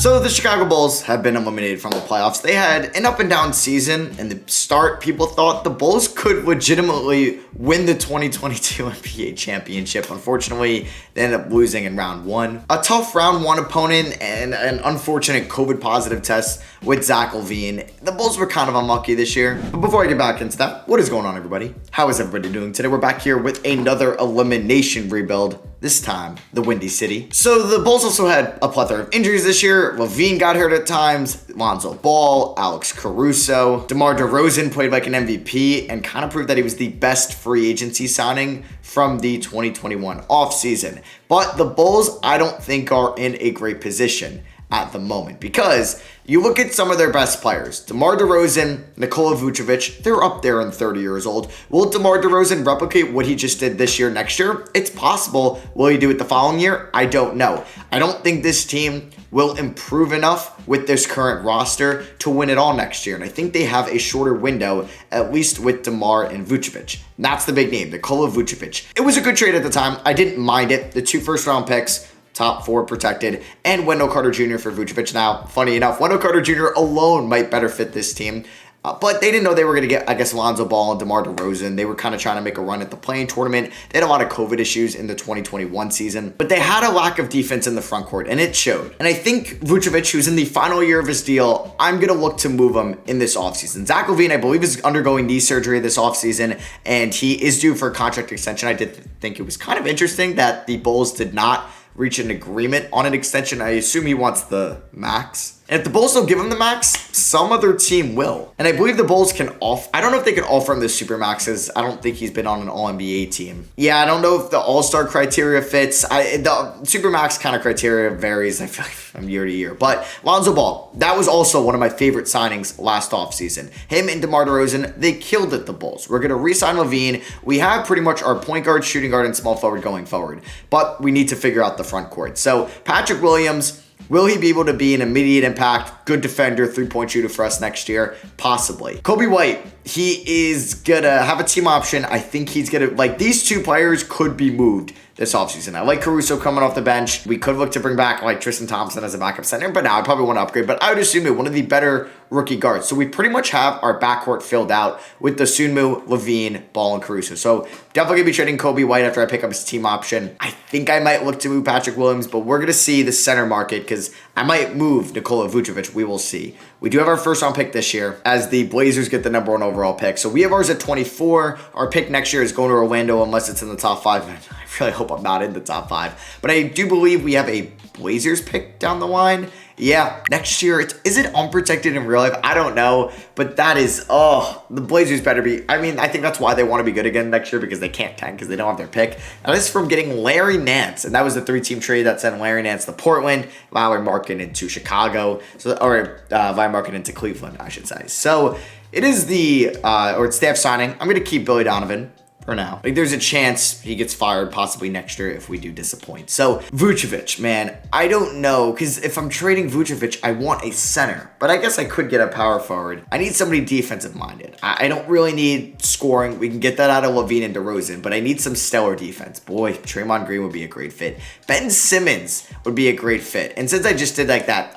So the Chicago Bulls have been eliminated from the playoffs. They had an up and down season. In the start, people thought the Bulls could legitimately win the 2022 NBA championship. Unfortunately, they ended up losing in round one. A tough round one opponent and an unfortunate COVID positive test with Zach LaVine. The Bulls were kind of unlucky this year. But before I get back into that, what is going on, everybody? How is everybody doing today? We're back here with another elimination rebuild. This time, the Windy City. So the Bulls also had a plethora of injuries this year. LaVine got hurt at times, Lonzo Ball, Alex Caruso. DeMar DeRozan played like an MVP and kind of proved that he was the best free agency signing from the 2021 offseason. But the Bulls, I don't think, are in a great position at the moment because you look at some of their best players. DeMar DeRozan, Nikola Vucevic, they're up there and 30 years old. Will DeMar DeRozan replicate what he just did this year next year? It's possible. Will he do it the following year? I don't know. I don't think this team will improve enough with this current roster to win it all next year. And I think they have a shorter window, at least with DeMar and Vucevic. And that's the big name, Nikola Vucevic. It was a good trade at the time. I didn't mind it. The 2 first-round picks, top 4 protected, and Wendell Carter Jr. for Vucevic. Now, funny enough, Wendell Carter Jr. alone might better fit this team. But they didn't know they were going to get, I guess, Lonzo Ball and DeMar DeRozan. They were kind of trying to make a run at the play-in tournament. They had a lot of COVID issues in the 2021 season. But they had a lack of defense in the front court, and it showed. And I think Vucevic, who's in the final year of his deal, I'm going to look to move him in this offseason. Zach LaVine, I believe, is undergoing knee surgery this offseason, and he is due for a contract extension. I did think it was kind of interesting that the Bulls did not reach an agreement on an extension. I assume he wants the max. And if the Bulls don't give him the max, some other team will. And I believe the Bulls can I don't know if they can offer him the Supermax, because I don't think he's been on an All-NBA team. Yeah, I don't know if the All-Star criteria fits. The Supermax kind of criteria varies, I feel like, from year to year. But Lonzo Ball, that was also one of my favorite signings last offseason. Him and DeMar DeRozan, they killed it, the Bulls. We're going to re-sign LaVine. We have pretty much our point guard, shooting guard, and small forward going forward. But we need to figure out the front court. So Patrick Williams, will he be able to be an immediate impact, good defender, 3-point shooter for us next year? Possibly. Kobe White, he is going to have a team option. I think he's going to, like, these 2 players could be moved this offseason. I like Caruso coming off the bench. We could look to bring back like Tristan Thompson as a backup center, but now I probably want to upgrade. But I would assume it one of the better rookie guards. So we pretty much have our backcourt filled out with the Sunmu, LaVine, Ball, and Caruso. So definitely going to be trading Kobe White after I pick up his team option. I think I might look to move Patrick Williams, but we're going to see the center market because I might move Nikola Vucevic. We will see. We do have our first round pick this year as the Blazers get the number 1 overall pick. So we have ours at 24. Our pick next year is going to Orlando unless it's in the top 5. I really hope I'm not in the top 5. But I do believe we have a Blazers pick down the line. Yeah, next year, is it unprotected in real life? I don't know, but that is, the Blazers better be, I mean, I think that's why they want to be good again next year, because they can't tank, because they don't have their pick. And this is from getting Larry Nance, and that was the 3-team trade that sent Larry Nance to Portland, Larry Markkinen to Chicago, or Larry Markkinen to Cleveland, I should say. So it is it's staff signing. I'm going to keep Billy Donovan for now. Like, there's a chance he gets fired possibly next year if we do disappoint. So Vucevic, man, I don't know, because if I'm trading Vucevic, I want a center, but I guess I could get a power forward. I need somebody defensive minded. I don't really need scoring. We can get that out of LaVine and DeRozan, but I need some stellar defense. Boy, Draymond Green would be a great fit. Ben Simmons would be a great fit. And since I just did like that,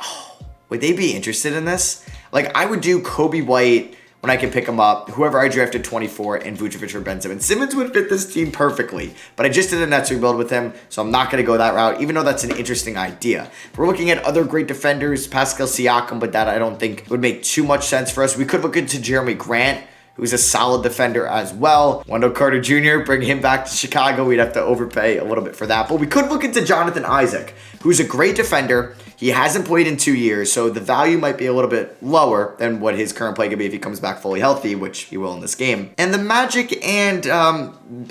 would they be interested in this? Like, I would do Kobe White when I can pick him up, whoever I drafted 24, and Vucevic or Ben Simmons. Simmons would fit this team perfectly, but I just did a Nets rebuild with him, so I'm not going to go that route, even though that's an interesting idea. We're looking at other great defenders, Pascal Siakam, but that I don't think would make too much sense for us. We could look into Jeremy Grant, who's a solid defender as well. Wendell Carter Jr., bring him back to Chicago. We'd have to overpay a little bit for that. But we could look into Jonathan Isaac, who's a great defender. He hasn't played in 2 years, so the value might be a little bit lower than what his current play could be if he comes back fully healthy, which he will in this game. And the Magic and,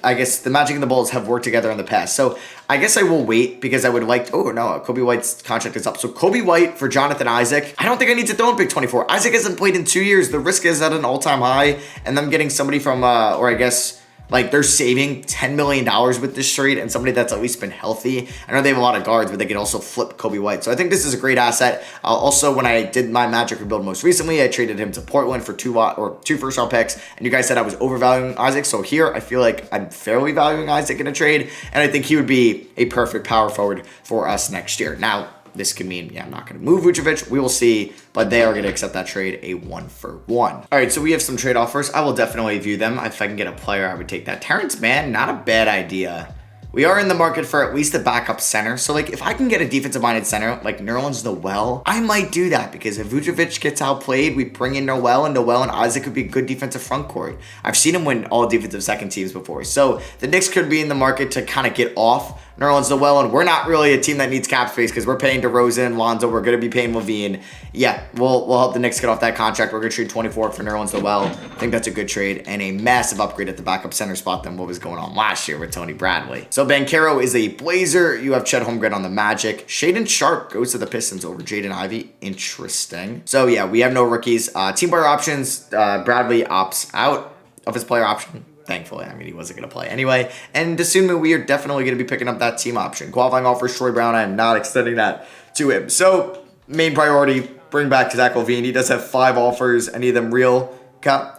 I guess the Magic and the Bulls have worked together in the past. So I guess I will wait because I would like, Kobe White's contract is up. So Kobe White for Jonathan Isaac. I don't think I need to throw in pick 24. Isaac hasn't played in 2 years. The risk is at an all-time high, and them getting somebody from, like, they're saving $10 million with this trade and somebody that's at least been healthy. I know they have a lot of guards, but they can also flip Kobe White. So I think this is a great asset. Also, when I did my Magic rebuild most recently, I traded him to Portland for 2 first-round picks, and you guys said I was overvaluing Isaac. So here, I feel like I'm fairly valuing Isaac in a trade, and I think he would be a perfect power forward for us next year. Now, this could mean, yeah, I'm not going to move Vucevic. We will see, but they are going to accept that trade, a 1-for-1. All right, so we have some trade offers. I will definitely view them. If I can get a player, I would take that. Terrence Mann, not a bad idea. We are in the market for at least a backup center. So, like, if I can get a defensive-minded center like Nerlens Noel, I might do that because if Vucevic gets outplayed, we bring in Noel and Isaac could be a good defensive front court. I've seen him win all defensive second teams before. So, the Knicks could be in the market to kind of get off Nerlens Noel, and we're not really a team that needs cap space because we're paying DeRozan and Lonzo. We're going to be paying LaVine. Yeah, we'll help the Knicks get off that contract. We're going to trade 24 for Nerlens Noel. I think that's a good trade and a massive upgrade at the backup center spot than what was going on last year with Tony Bradley. So Banchero is a Blazer. You have Chet Holmgren on the Magic. Shaedon Sharpe goes to the Pistons over Jaden Ivey. Interesting. So yeah, we have no rookies. Team player options. Bradley opts out of his player option. Thankfully, I mean, he wasn't going to play anyway. And Dosunmu, we are definitely going to be picking up that team option. Qualifying offer, Troy Brown, I am not extending that to him. So, main priority, bring back Zach LaVine. He does have 5 offers, any of them real.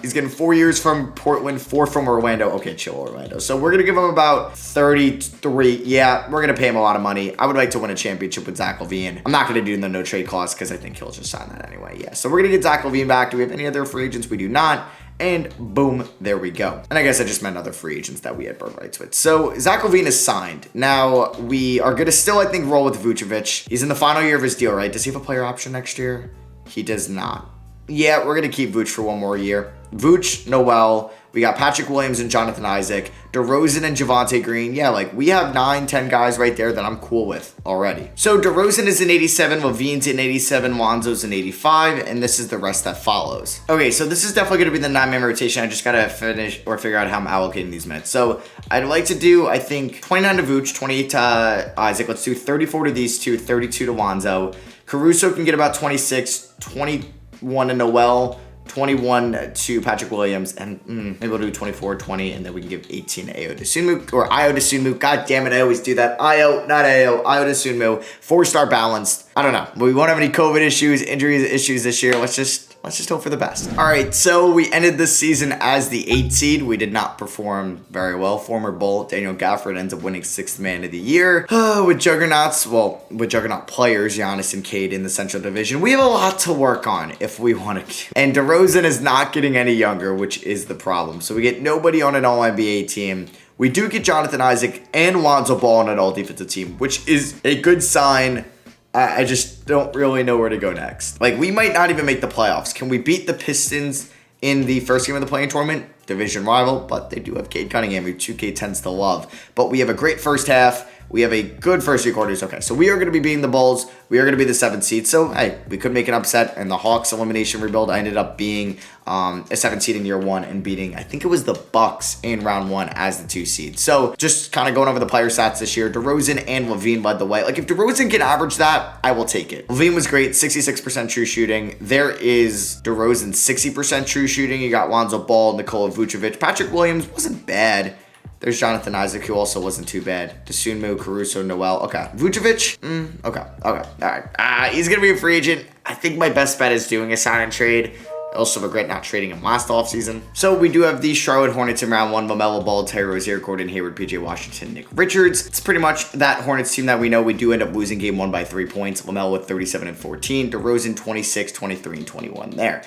He's getting 4 years from Portland, 4 from Orlando. Okay, chill, Orlando. So, we're going to give him about 33. Yeah, we're going to pay him a lot of money. I would like to win a championship with Zach LaVine. I'm not going to do the no-trade clause because I think he'll just sign that anyway. Yeah, so we're going to get Zach LaVine back. Do we have any other free agents? We do not. And boom, there we go. And I guess I just meant other free agents that we had bird rights with. So Zach LaVine is signed. Now we are going to still, I think, roll with Vucevic. He's in the final year of his deal, right? Does he have a player option next year? He does not. Yeah, we're going to keep Vooch for 1 more year. Vooch, Noel. We got Patrick Williams and Jonathan Isaac. DeRozan and Javonte Green. Yeah, like we have 9, 10 guys right there that I'm cool with already. So DeRozan is an 87, LaVine's an 87, Lonzo's an 85, and this is the rest that follows. Okay, so this is definitely going to be the 9-man rotation. I just got to finish or figure out how I'm allocating these minutes. So I'd like to do, I think, 29 to Vooch, 28 to Isaac. Let's do 34 to these two, 32 to Lonzo. Caruso can get about 26, 21 to Noel, 21 to Patrick Williams, and maybe we'll do 24, 20, and then we can give 18 to Ayo Dosunmu, or Ayo Dosunmu. God damn it, I always do that. Ayo, not Ayo. Ayo Dosunmu. 4-star balanced. I don't know. We won't have any COVID issues, injuries issues this year. Let's just hope for the best. All right, so we ended this season as the 8th seed. We did not perform very well. Former Bull Daniel Gafford ends up winning 6th man of the year. With juggernauts, well, with juggernaut players, Giannis and Cade in the Central Division. We have a lot to work on if we want to. And DeRozan is not getting any younger, which is the problem. So we get nobody on an All-NBA team. We do get Jonathan Isaac and Lonzo Ball on an all-defensive team, which is a good sign. I just don't really know where to go next. Like, we might not even make the playoffs. Can we beat the Pistons in the first game of the play-in tournament? Division rival, but they do have Cade Cunningham, who 2K tends to love. But we have a great first half. We have a good first 3 quarters. Okay, so we are going to be beating the Bulls. We are going to be the 7th seed. So, hey, we could make an upset. And the Hawks elimination rebuild, I ended up being a 7th seed in year 1 and beating, I think it was the Bucks in round 1 as the 2 seed. So, just kind of going over the player stats this year. DeRozan and LaVine led the way. Like, if DeRozan can average that, I will take it. LaVine was great, 66% true shooting. There is DeRozan 60% true shooting. You got Lonzo Ball, Nikola Vucevic. Patrick Williams wasn't bad. There's Jonathan Isaac, who also wasn't too bad. Dosunmu, Caruso, Noel. Okay. Vucevic? Okay. All right. He's going to be a free agent. I think my best bet is doing a sign and trade. I also regret not trading him last offseason. So we do have the Charlotte Hornets in round 1. LaMelo Ball, Terry Rozier, Gordon Hayward, PJ Washington, Nick Richards. It's pretty much that Hornets team that we know. We do end up losing game 1 by 3 points. LaMelo with 37 and 14. DeRozan 26, 23, and 21 there.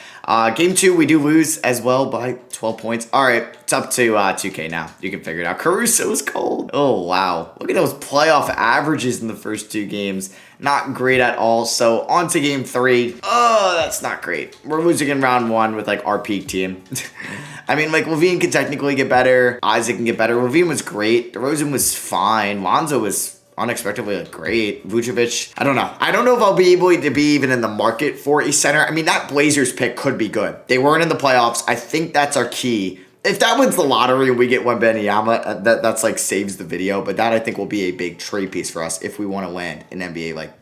Game 2, we do lose as well by 12 points. All right, it's up to 2K now. You can figure it out. Caruso is cold. Oh, wow. Look at those playoff averages in the first 2 games. Not great at all. So on to game 3. Oh, that's not great. We're losing in round 1 with like our peak team. I mean, like LaVine can technically get better. Isaac can get better. LaVine was great. DeRozan was fine. Lonzo was unexpectedly like great. Vucevic, I don't know. I don't know if I'll be able to be even in the market for a center. I mean, that Blazers pick could be good. They weren't in the playoffs. I think that's our key. If that wins the lottery and we get Wembanyama, that's like saves the video. But that I think will be a big trade piece for us if we want to land an NBA like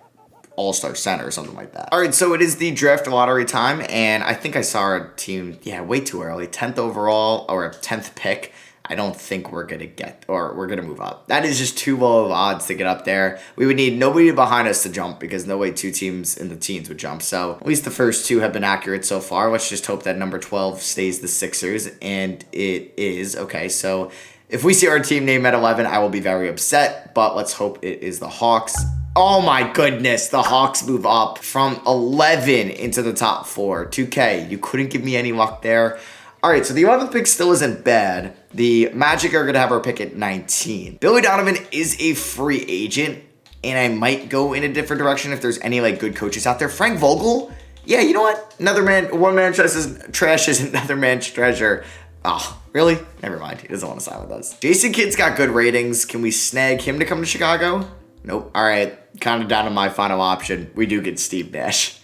all-star center or something like that. All right, so it is the draft lottery time, and I think I saw our team, way too early. 10th overall or 10th pick. I don't think we're going to get, or we're going to move up. That is just too low of odds to get up there. We would need nobody behind us to jump because no way 2 teams in the teens would jump. So at least the first 2 have been accurate so far. Let's just hope that number 12 stays the Sixers, and it is. Okay, so if we see our team name at 11, I will be very upset, but let's hope it is the Hawks. Oh my goodness, the Hawks move up from 11 into the top 4. 2K, you couldn't give me any luck there. All right, so the 11th pick still isn't bad. The Magic are going to have our pick at 19. Billy Donovan is a free agent, and I might go in a different direction if there's any like good coaches out there. Frank Vogel, yeah, you know what? One man trash is another man's treasure. Oh, really? Never mind. He doesn't want to sign with us. Jason Kidd's got good ratings. Can we snag him to come to Chicago? Nope. All right, kind of down to my final option. We do get Steve Nash.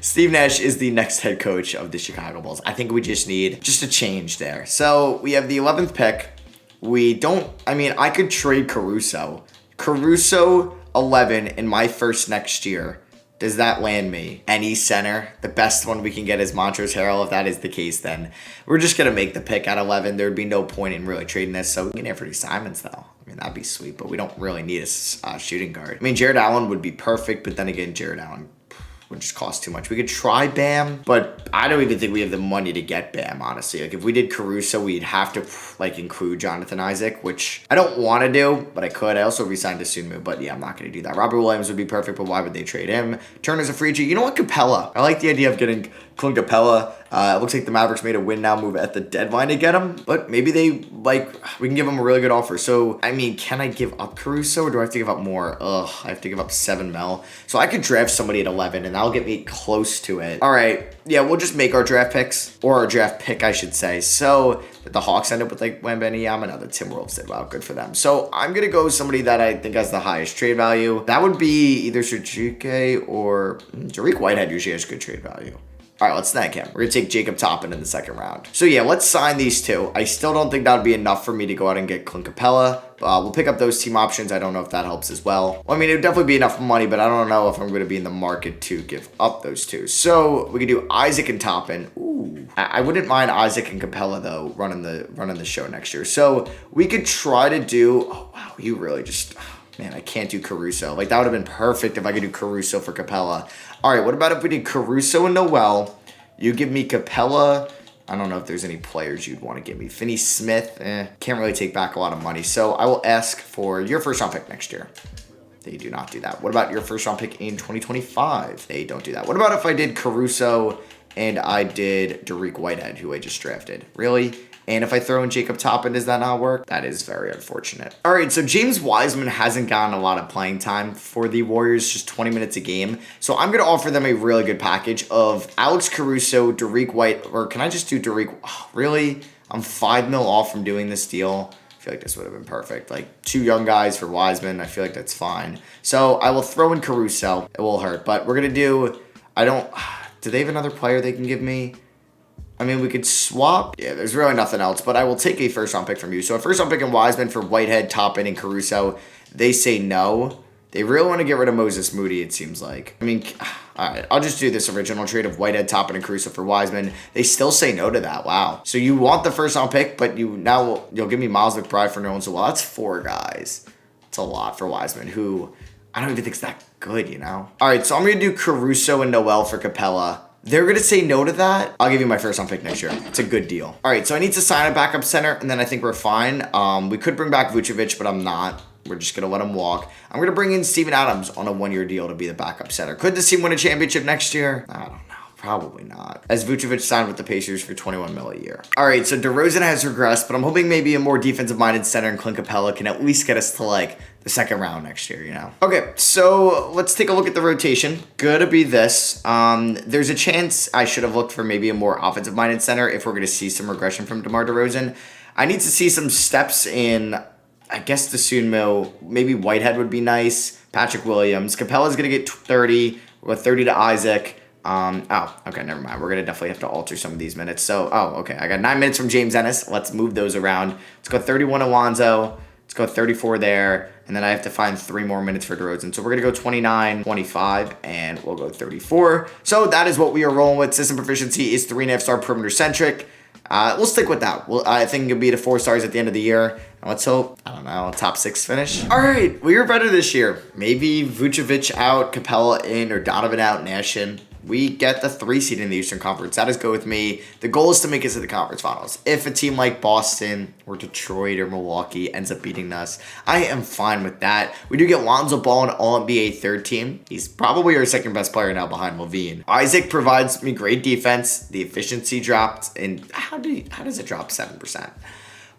Steve Nash is the next head coach of the Chicago Bulls. I think we just need just a change there. So we have the 11th pick. I could trade Caruso. Caruso 11 in my first next year. Does that land me any center? The best one we can get is Montrezl Harrell. If that is the case, then we're just going to make the pick at 11. There would be no point in really trading this. So we can Anthony Simons, though. I mean, that'd be sweet, but we don't really need a shooting guard. I mean, Jared Allen would be perfect, but then again, Jared Allen would just cost too much. We could try Bam, but I don't even think we have the money to get Bam, honestly. Like, if we did Caruso, we'd have to, like, include Jonathan Isaac, which I don't want to do, but I could. I also re-signed Sunmu, but yeah, I'm not going to do that. Robert Williams would be perfect, but why would they trade him? Turner's a free agent. You know what? Capella. I like the idea of getting Clint Capella. It looks like the Mavericks made a win now move at the deadline to get him, but maybe we can give him a really good offer. So, I mean, can I give up Caruso or do I have to give up more? I have to give up 7 mil. So I could draft somebody at 11 and that'll get me close to it. All right. Yeah, we'll just make our draft picks, or our draft pick, I should say. So the Hawks end up with like Wembanyama. No, the Timberwolves did. Wow, good for them. So I'm going to go with somebody that I think has the highest trade value. That would be either Sergique or Dariq Whitehead usually has good trade value. All right, let's snag him. We're going to take Jacob Toppin in the second round. So yeah, let's sign these two. I still don't think that would be enough for me to go out and get Clint Capella. We'll pick up those team options. I don't know if that helps as well. I mean, it would definitely be enough money, but I don't know if I'm going to be in the market to give up those two. So we could do Isaac and Toppin. Ooh, I wouldn't mind Isaac and Capella though running the show next year. So we could try to do. Oh wow, you really just. Man, I can't do Caruso. Like, that would have been perfect if I could do Caruso for Capella. All right, what about if we did Caruso and Noel? You give me Capella. I don't know if there's any players you'd want to give me. Finney Smith, can't really take back a lot of money. So I will ask for your first round pick next year. They do not do that. What about your first round pick in 2025? They don't do that. What about if I did Caruso and I did Dariq Whitehead, who I just drafted? Really? And if I throw in Jacob Toppin, does that not work? That is very unfortunate. All right, so James Wiseman hasn't gotten a lot of playing time for the Warriors, just 20 minutes a game. So I'm going to offer them a really good package of Alex Caruso, Dariq White, or can I just do Dariq? Oh, really? I'm 5 mil off from doing this deal. I feel like this would have been perfect. Like 2 young guys for Wiseman. I feel like that's fine. So I will throw in Caruso. It will hurt, but we're going to do, do they have another player they can give me? I mean, we could swap. Yeah, there's really nothing else, but I will take a first-round pick from you. So a first-round pick in Wiseman for Whitehead, Toppin, and Caruso. They say no. They really want to get rid of Moses Moody, it seems like. I mean, all right, I'll just do this original trade of Whitehead, Toppin, and Caruso for Wiseman. They still say no to that. Wow. So you want the first-round pick, but you'll give me Miles McBride for no one. So, well, that's 4 guys. That's a lot for Wiseman, who I don't even think is that good, you know? All right, so I'm going to do Caruso and Noel for Capella. They're going to say no to that. I'll give you my first round pick next year. It's a good deal. All right, so I need to sign a backup center, and then I think we're fine. We could bring back Vucevic, but I'm not. We're just going to let him walk. I'm going to bring in Steven Adams on a 1-year deal to be the backup center. Could this team win a championship next year? I don't know. Probably not. As Vucevic signed with the Pacers for $21 million a year. All right, so DeRozan has regressed, but I'm hoping maybe a more defensive-minded center in Clint Capella can at least get us to, like, the second round next year, you know? Okay, so let's take a look at the rotation. Gonna be this. There's a chance I should have looked for maybe a more offensive-minded center if we're going to see some regression from DeMar DeRozan. I need to see some steps in, I guess, the Sunmu. Maybe Whitehead would be nice. Patrick Williams. Capella's going to get 30, with 30 to Isaac. Okay, never mind. We're going to definitely have to alter some of these minutes. So, okay. I got 9 minutes from James Ennis. Let's move those around. Let's go 31 Alonzo. Let's go 34 there. And then I have to find 3 more minutes for DeRozan. So we're going to go 29, 25, and we'll go 34. So that is what we are rolling with. System proficiency is 3.5-star perimeter centric. We'll stick with that. I think it'll be the 4 stars at the end of the year. And let's hope, I don't know, top 6 finish. All right, we were better this year. Maybe Vucevic out, Capella in, or Donovan out, Nash in. we get the 3 seed in the Eastern Conference. That is good with me. The goal is to make it to the conference finals. If a team like Boston or Detroit or Milwaukee ends up beating us, I am fine with that. We do get Lonzo Ball, an All-NBA third team. He's probably our second best player now behind LaVine. Isaac provides me great defense. The efficiency dropped, and how does it drop 7%?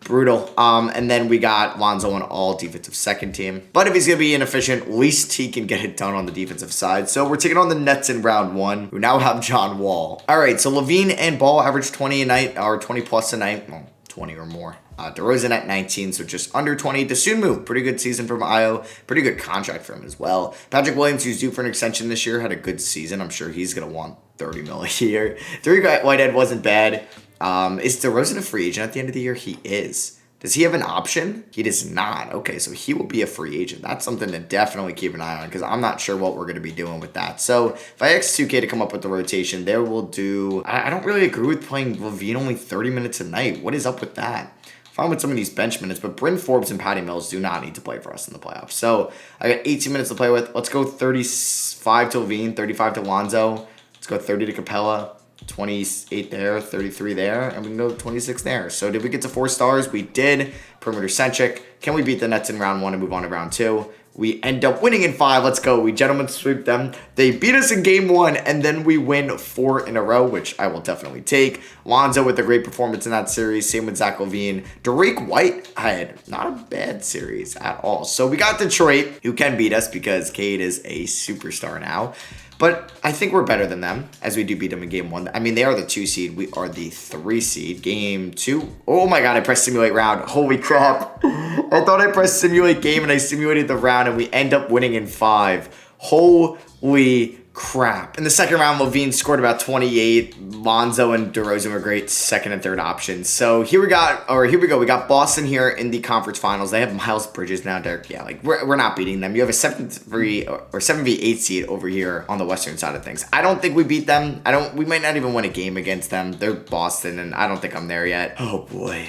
Brutal. And then we got Lonzo on all defensive second team. But if he's going to be inefficient, at least he can get it done on the defensive side. So we're taking on the Nets in round 1, who now have John Wall. All right, so LaVine and Ball average 20 a night, or 20 plus a night. Well, 20 or more. DeRozan at 19, so just under 20. Dosunmu, pretty good season from Io. Pretty good contract for him as well. Patrick Williams, who's due for an extension this year, had a good season. I'm sure he's going to want $30 million a year. Tariq Whitehead wasn't bad. Is DeRozan a free agent at the end of the year? He is. Does he have an option? He does not. Okay, so he will be a free agent. That's something to definitely keep an eye on because I'm not sure what we're going to be doing with that. So if I ask 2K to come up with the rotation, there will do... I don't really agree with playing LaVine only 30 minutes a night. What is up with that? Fine with some of these bench minutes, but Bryn Forbes and Patty Mills do not need to play for us in the playoffs. So I got 18 minutes to play with. Let's go 35 to LaVine, 35 to Lonzo. Let's go 30 to Capella. 28 there, 33 there, and we can go 26 there. So did we get to 4 stars? We did. Perimeter centric. Can we beat the Nets in round 1 and move on to round 2? We end up winning in 5. Let's go. We gentlemen sweep them. They beat us in game 1, and then we win 4 in a row, which I will definitely take. Lonzo with a great performance in that series. Same with Zach LaVine. Dariq Whitehead, not a bad series at all. So we got Detroit, who can beat us because Cade is a superstar now. But I think we're better than them, as we do beat them in game 1. I mean, they are the 2 seed. We are the 3 seed. Game 2. Oh my god, I pressed simulate round. Holy crap. I thought I pressed simulate game, and I simulated the round, and we end up winning in 5. Holy crap. In the second round, LaVine scored about 28. Lonzo and DeRozan were great second and third options. So here we go. We got Boston here in the conference finals. They have Miles Bridges now, Derek. Yeah, like we're not beating them. You have a 7v8 seed over here on the western side of things. I don't think we beat them. We might not even win a game against them. They're Boston, and I don't think I'm there yet. Oh boy.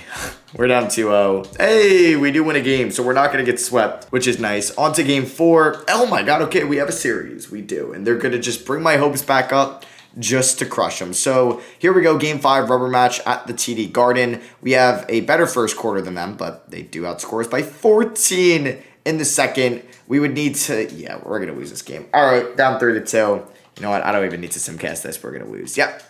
We're down 2-0. Hey, we do win a game, so we're not going to get swept, which is nice. On to game 4. Oh my god, okay, we have a series. We do, and they're going to just bring my hopes back up just to crush them. So here we go, game 5, rubber match at the TD Garden. We have a better first quarter than them, but they do outscore us by 14 in the second. We would need to, yeah, we're going to lose this game. All right, down 3-2. You know what? I don't even need to simcast this. We're going to lose. Yep.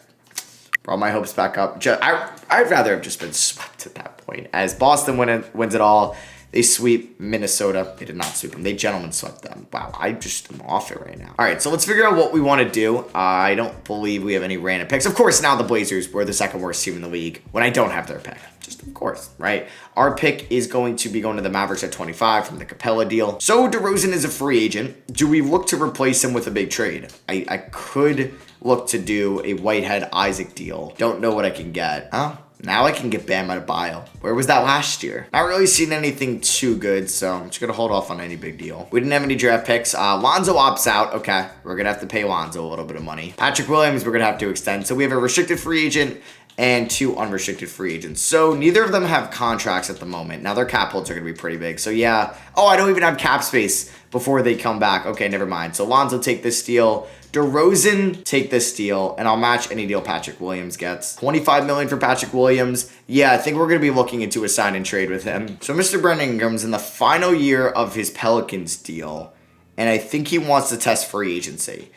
Brought my hopes back up. I'd rather have just been swept at that point. As Boston wins it all, they sweep Minnesota. They did not sweep them. They gentlemen swept them. Wow, I just am off it right now. All right, so let's figure out what we want to do. I don't believe we have any random picks. Of course, now the Blazers were the second worst team in the league when I don't have their pick. Just of course, right? Our pick is going to be going to the Mavericks at 25 from the Capella deal. So DeRozan is a free agent. Do we look to replace him with a big trade? I could look to do a Whitehead Isaac deal. Don't know what I can get. Huh? Now I can get Bam Adebayo. Where was that last year? Not really seen anything too good, so I'm just going to hold off on any big deal. We didn't have any draft picks. Lonzo opts out. Okay, we're going to have to pay Lonzo a little bit of money. Patrick Williams, we're going to have to extend. So we have a restricted free agent and 2 unrestricted free agents. So neither of them have contracts at the moment. Now their cap holds are going to be pretty big. So yeah. Oh, I don't even have cap space before they come back. Okay, never mind. So Lonzo, take this deal. DeRozan, take this deal, and I'll match any deal Patrick Williams gets. $25 million for Patrick Williams. Yeah, I think we're going to be looking into a sign and trade with him. So Mr. Brandon Ingram's in the final year of his Pelicans deal, and I think he wants to test free agency.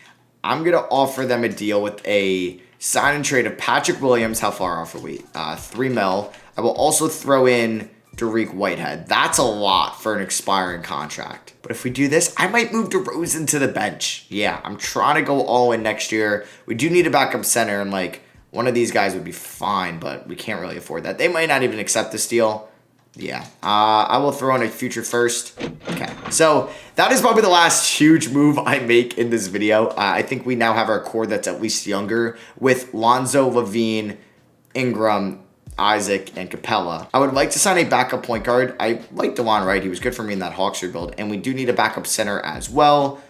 I'm going to offer them a deal with a sign and trade of Patrick Williams. How far off are we? $3 million. I will also throw in Dariq Whitehead. That's a lot for an expiring contract. But if we do this, I might move DeRozan to the bench. Yeah, I'm trying to go all in next year. We do need a backup center, and like one of these guys would be fine, but we can't really afford that. They might not even accept this deal. Yeah, I will throw in a future first. Okay, so that is probably the last huge move I make in this video. I think we now have our core that's at least younger with Lonzo, LaVine, Ingram, Isaac, and Capella. I would like to sign a backup point guard. I like DeJuan Wright. He was good for me in that Hawks rebuild. And we do need a backup center as well.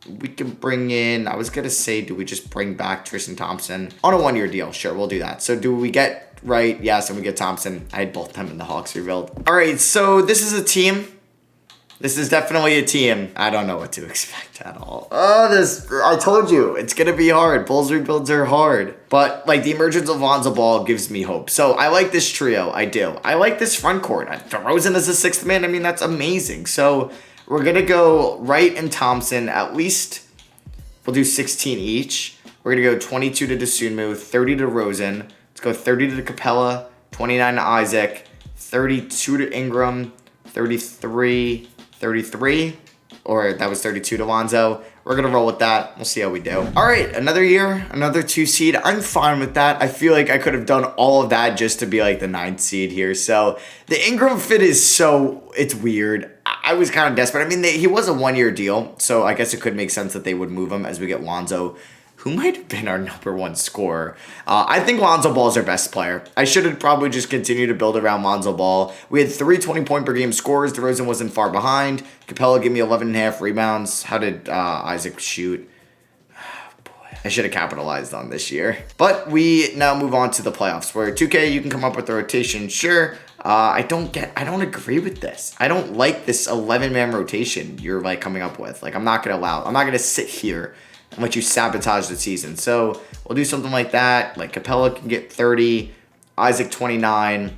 We can bring in, I was going to say, do we just bring back Tristan Thompson on a 1-year deal? Sure, we'll do that. So do we get Wright? Yes, and we get Thompson. I had both of them in the Hawks rebuild. All right, so this is a team This is definitely a team. I don't know what to expect at all. I told you, it's going to be hard. Bulls rebuilds are hard. But, like, the emergence of Lonzo Ball gives me hope. So, I like this trio. I do. I like this front court. DeRozan as a sixth man, I mean, that's amazing. So, we're going to go Wright and Thompson. At least, we'll do 16 each. We're going to go 22 to Dosunmu, 30 to DeRozan. Let's go 30 to Capella, 29 to Isaac, 32 to Ingram, 33, or that was 32 to Lonzo. We're going to roll with that. We'll see how we do. All right, another year, another 2 seed. I'm fine with that. I feel like I could have done all of that just to be like the 9th seed here. So the Ingram fit is it's weird. I was kind of desperate. I mean, he was a 1-year deal, so I guess it could make sense that they would move him as we get Lonzo, who might have been our number 1 scorer. I think Lonzo Ball is our best player. I should have probably just continued to build around Lonzo Ball. We had 3 20-point-per-game scores. DeRozan wasn't far behind. Capella gave me 11.5 rebounds. How did Isaac shoot? Boy, I should have capitalized on this year. But we now move on to the playoffs, where 2K, you can come up with a rotation, sure. I don't agree with this. I don't like this 11-man rotation you're like coming up with. Like, I'm not going to sit here and let you sabotage the season. So we'll do something like that. Like Capella can get 30, Isaac 29.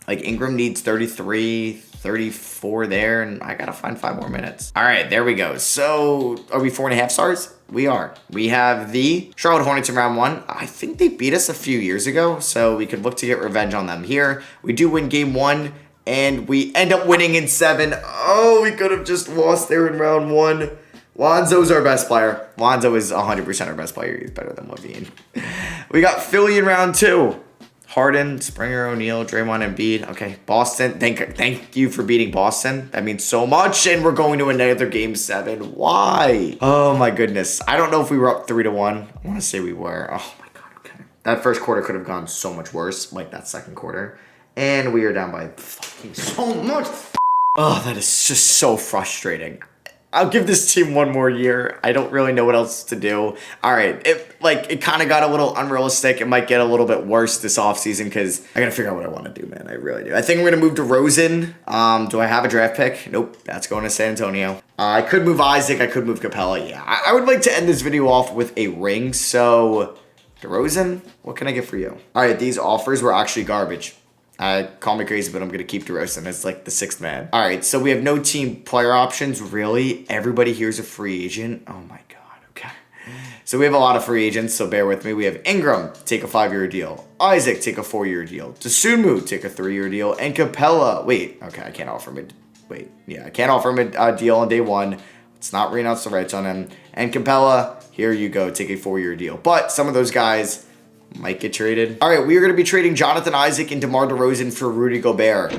Like Ingram needs 33, 34 there, and I gotta find 5 more minutes. All right, there we go. So are we 4.5 stars? We are. We have the Charlotte Hornets in round 1. I think they beat us a few years ago, so we could look to get revenge on them here. We do win game 1, and we end up winning in 7. Oh, we could have just lost there in round 1. Lonzo's our best player. Lonzo is 100% our best player. He's better than Levine. We got Philly in round 2. Harden, Springer, O'Neal, Draymond, Embiid. Okay, Boston. Thank you for beating Boston. That means so much. And we're going to another game 7. Why? Oh my goodness. I don't know if we were up 3-1. I want to say we were. Oh my god. Okay. That first quarter could have gone so much worse. Like that second quarter. And we are down by fucking so much. Oh, that is just so frustrating. I'll give this team 1 more year. I don't really know what else to do. All right, it kind of got a little unrealistic. It might get a little bit worse this offseason because I got to figure out what I want to do, man. I really do. I think I'm going to move to DeRozan. Do I have a draft pick? Nope, that's going to San Antonio. I could move Isaac. I could move Capella. Yeah, I would like to end this video off with a ring. So, DeRozan, what can I get for you? All right, these offers were actually garbage. Call me crazy, but I'm going to keep DeRozan as like the 6th man. All right, so we have no team player options, really. Everybody here's a free agent. Oh my God, okay. So we have a lot of free agents, so bear with me. We have Ingram, take a 5-year deal. Isaac, take a 4-year deal. Dosunmu, take a 3-year deal. And Capella, I can't offer him I can't offer him a deal on day 1. Let's not renounce the rights on him. And Capella, here you go, take a 4-year deal. But some of those guys might get traded. All right, we are going to be trading Jonathan Isaac and DeMar DeRozan for Rudy Gobert.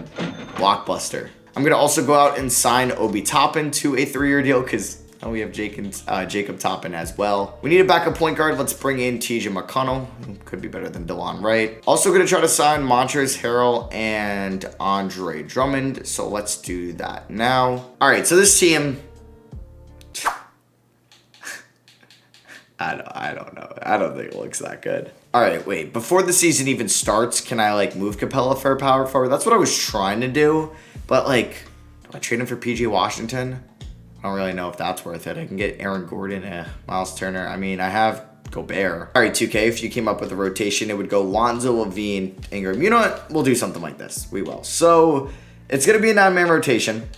Blockbuster. I'm going to also go out and sign Obi Toppin to a 3-year deal because we have Jacob Toppin as well. We need a backup point guard. Let's bring in TJ McConnell. Could be better than DeLon Wright. Also going to try to sign Montrezl Harrell and Andre Drummond. So let's do that now. All right, so this team, I don't know. I don't think it looks that good. All right, wait. Before the season even starts, can I like move Capella for a power forward? That's what I was trying to do. But like, do I trade him for PG Washington? I don't really know if that's worth it. I can get Aaron Gordon, Miles Turner. I mean, I have Gobert. All right, 2K, if you came up with a rotation, it would go Lonzo, Levine, Ingram. You know what? We'll do something like this. We will. So it's going to be a 9-man rotation.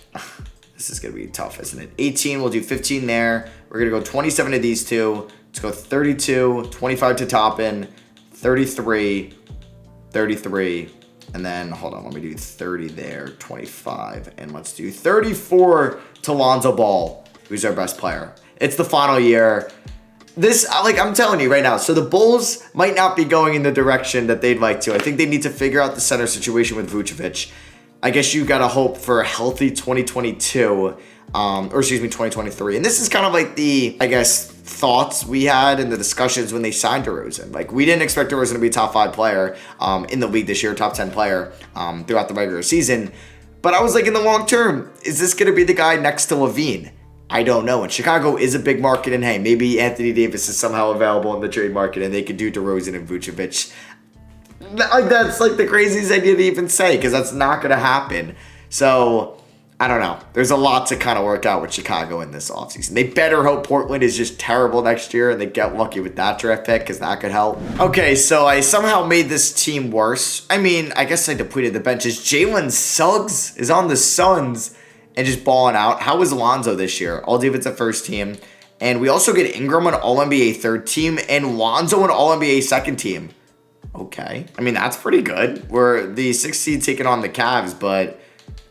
This is going to be tough, isn't it? 18, we'll do 15 there. We're going to go 27 to these two. Let's go 32, 25 to Toppin, 33, 33, and then, hold on, let me do 30 there, 25, and let's do 34 to Lonzo Ball, who's our best player. It's the final year. This, like, I'm telling you right now, so the Bulls might not be going in the direction that they'd like to. I think they need to figure out the center situation with Vucevic. I guess you got to hope for a healthy 2022, 2023. And this is kind of like the, I guess, thoughts we had in the discussions when they signed DeRozan. Like, we didn't expect DeRozan to be a top 5 player in the league this year, top 10 player throughout the regular season. But I was like, in the long term, is this going to be the guy next to Levine? I don't know. And Chicago is a big market, and hey, maybe Anthony Davis is somehow available in the trade market and they could do DeRozan and Vucevic. That's like the craziest idea to even say, because that's not going to happen. So I don't know. There's a lot to kind of work out with Chicago in this offseason. They better hope Portland is just terrible next year and they get lucky with that draft pick because that could help. Okay, so I somehow made this team worse. I mean, I guess I depleted the benches. Jalen Suggs is on the Suns and just balling out. How was Lonzo this year? All defensive first team. And we also get Ingram on All-NBA third team and Lonzo on All-NBA second team. Okay. I mean, that's pretty good. We're the 6th seed taking on the Cavs, but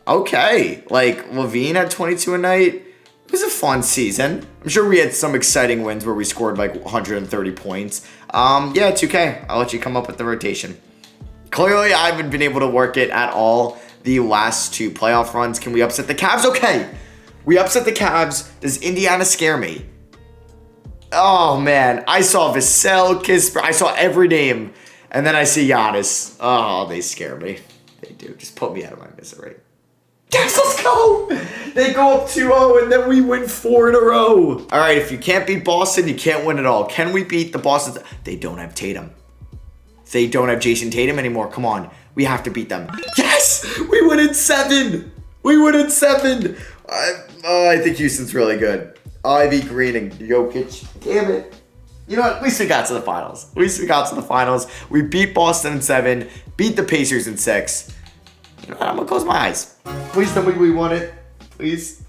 okay. Like, Levine at 22 a night. It was a fun season. I'm sure we had some exciting wins where we scored like 130 points. Yeah, 2K. I'll let you come up with the rotation. Clearly, I haven't been able to work it at all the last 2 playoff runs. Can we upset the Cavs? Okay. We upset the Cavs. Does Indiana scare me? Oh, man. I saw Vassell, Kispert. I saw every name. And then I see Giannis. Oh, they scare me. They do. Just put me out of my misery. Yes, let's go! They go up 2-0, and then we win 4 in a row. All right, if you can't beat Boston, you can't win at all. Can we beat the Boston? They don't have Tatum. They don't have Jason Tatum anymore. Come on. We have to beat them. Yes! We win in 7! We win in 7! I think Houston's really good. Ivy Green and Jokic. Damn it. You know what? At least we got to the finals. At least we got to the finals. We beat Boston in 7, beat the Pacers in 6. You know what? I'm going to close my eyes. Please tell me we won it. Please.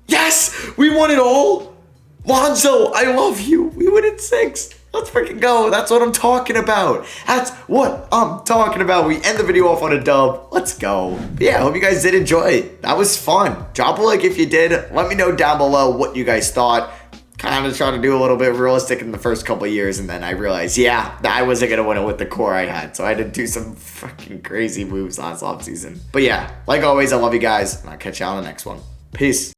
Yes! We won it all! Lonzo, I love you. We win in 6. Let's freaking go. That's what I'm talking about. That's what I'm talking about. We end the video off on a dub. Let's go. But yeah, I hope you guys did enjoy it. That was fun. Drop a like if you did. Let me know down below what you guys thought. Kind of trying to do a little bit realistic in the first couple of years, and then I realized, yeah, I wasn't going to win it with the core I had, so I had to do some fucking crazy moves last offseason. But yeah, like always, I love you guys, and I'll catch you on the next one. Peace.